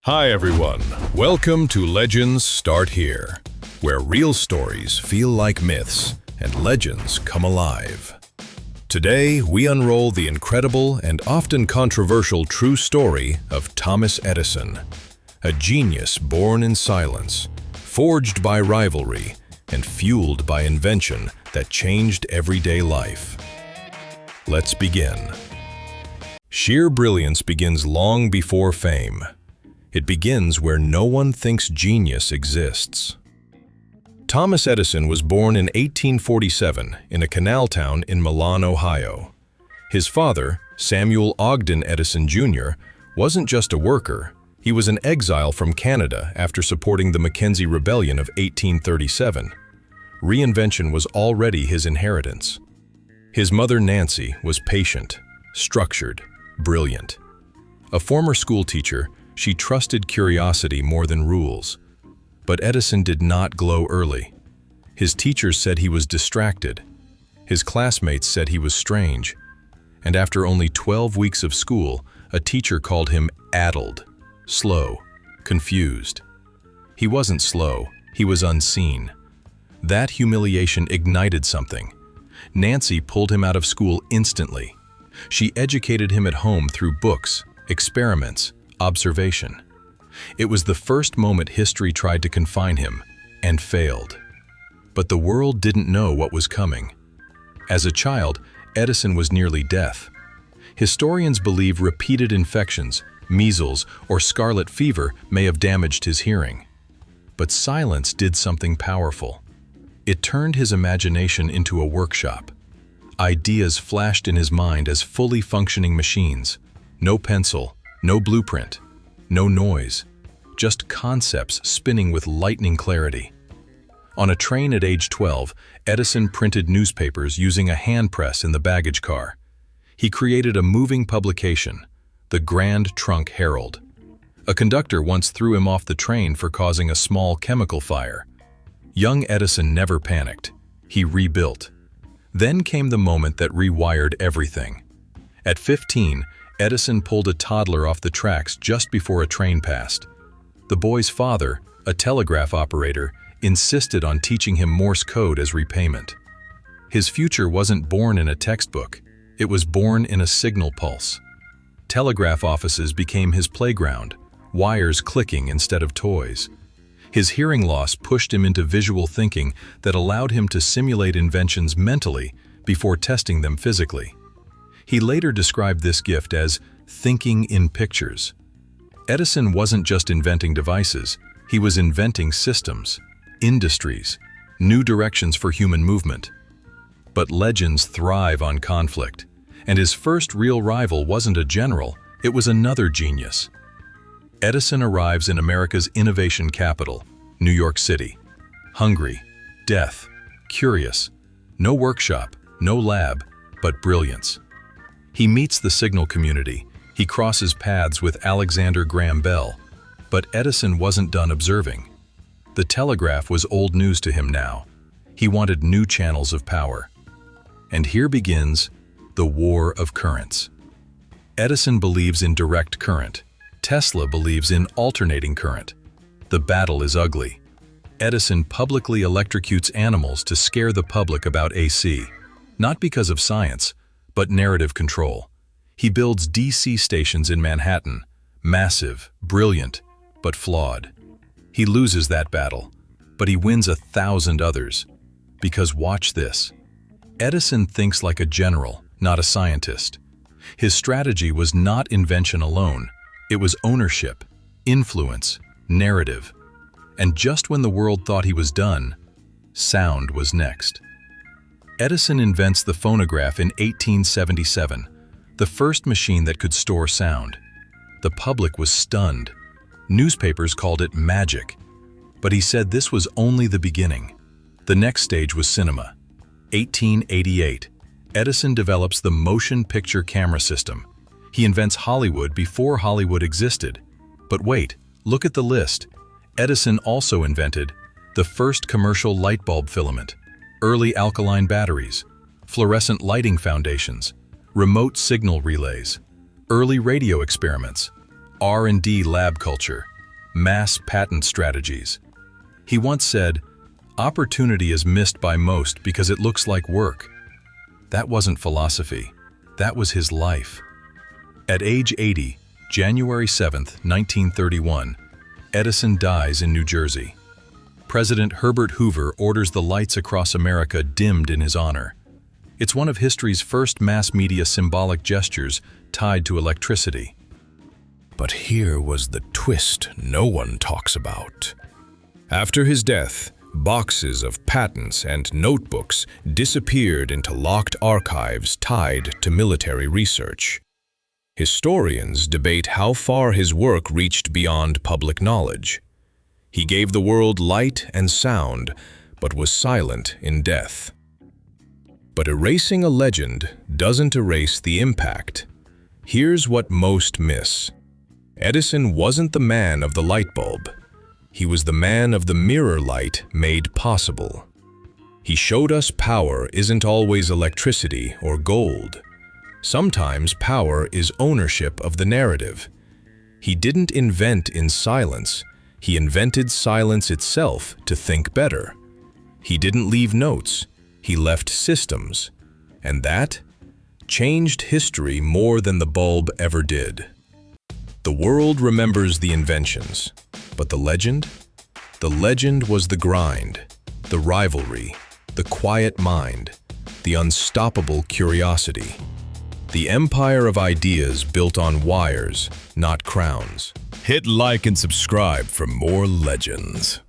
Hi everyone, welcome to Legends Start Here, where real stories feel like myths and legends come alive. Today, we unroll the incredible and often controversial true story of Thomas Edison, a genius born in silence, forged by rivalry, and fueled by invention that changed everyday life. Let's begin. Sheer brilliance begins long before fame. It begins where no one thinks genius exists. Thomas Edison was born in 1847 in a canal town in Milan, Ohio. His father, Samuel Ogden Edison Jr., wasn't just a worker, he was an exile from Canada after supporting the Mackenzie Rebellion of 1837. Reinvention was already his inheritance. His mother, Nancy, was patient, structured, brilliant. A former schoolteacher, she trusted curiosity more than rules. But Edison did not glow early. His teachers said he was distracted. His classmates said he was strange. And after only 12 weeks of school, a teacher called him addled, slow, confused. He wasn't slow, he was unseen. That humiliation ignited something. Nancy pulled him out of school instantly. She educated him at home through books, experiments, observation. It was the first moment history tried to confine him, and failed. But the world didn't know what was coming. As a child, Edison was nearly deaf. Historians believe repeated infections, measles, or scarlet fever may have damaged his hearing. But silence did something powerful. It turned his imagination into a workshop. Ideas flashed in his mind as fully functioning machines. No pencil, no blueprint, no noise, just concepts spinning with lightning clarity. On a train at age 12, Edison printed newspapers using a hand press in the baggage car. He created a moving publication, the Grand Trunk Herald. A conductor once threw him off the train for causing a small chemical fire. Young Edison never panicked. He rebuilt. Then came the moment that rewired everything. At 15, Edison pulled a toddler off the tracks just before a train passed. The boy's father, a telegraph operator, insisted on teaching him Morse code as repayment. His future wasn't born in a textbook, it was born in a signal pulse. Telegraph offices became his playground, wires clicking instead of toys. His hearing loss pushed him into visual thinking that allowed him to simulate inventions mentally before testing them physically. He later described this gift as thinking in pictures. Edison wasn't just inventing devices, he was inventing systems, industries, new directions for human movement. But legends thrive on conflict, and his first real rival wasn't a general, it was another genius. Edison arrives in America's innovation capital, New York City. Hungry, deaf, curious, no workshop, no lab, but brilliance. He meets the signal community. He crosses paths with Alexander Graham Bell. But Edison wasn't done observing. The telegraph was old news to him now. He wanted new channels of power. And here begins the war of currents. Edison believes in direct current. Tesla believes in alternating current. The battle is ugly. Edison publicly electrocutes animals to scare the public about AC, not because of science, but narrative control. He builds DC stations in Manhattan, massive, brilliant, but flawed. He loses that battle, but he wins 1,000 others. Because watch this. Edison thinks like a general, not a scientist. His strategy was not invention alone. It was ownership, influence, narrative. And just when the world thought he was done, sound was next. Edison invents the phonograph in 1877, the first machine that could store sound. The public was stunned. Newspapers called it magic. But he said this was only the beginning. The next stage was cinema. 1888, Edison develops the motion picture camera system. He invents Hollywood before Hollywood existed. But wait, look at the list. Edison also invented the first commercial light bulb filament, early alkaline batteries, fluorescent lighting foundations, remote signal relays, early radio experiments, R&D lab culture, mass patent strategies. He once said, "Opportunity is missed by most because it looks like work." That wasn't philosophy. That was his life. At age 80, January 7, 1931, Edison dies in New Jersey. President Herbert Hoover orders the lights across America dimmed in his honor. It's one of history's first mass media symbolic gestures tied to electricity. But here was the twist no one talks about. After his death, boxes of patents and notebooks disappeared into locked archives tied to military research. Historians debate how far his work reached beyond public knowledge. He gave the world light and sound, but was silent in death. But erasing a legend doesn't erase the impact. Here's what most miss. Edison wasn't the man of the light bulb. He was the man of the mirror light made possible. He showed us power isn't always electricity or gold. Sometimes power is ownership of the narrative. He didn't invent in silence. He invented silence itself to think better. He didn't leave notes. He left systems. And that changed history more than the bulb ever did. The world remembers the inventions, but the legend? The legend was the grind, the rivalry, the quiet mind, the unstoppable curiosity. The empire of ideas built on wires, not crowns. Hit like and subscribe for more legends.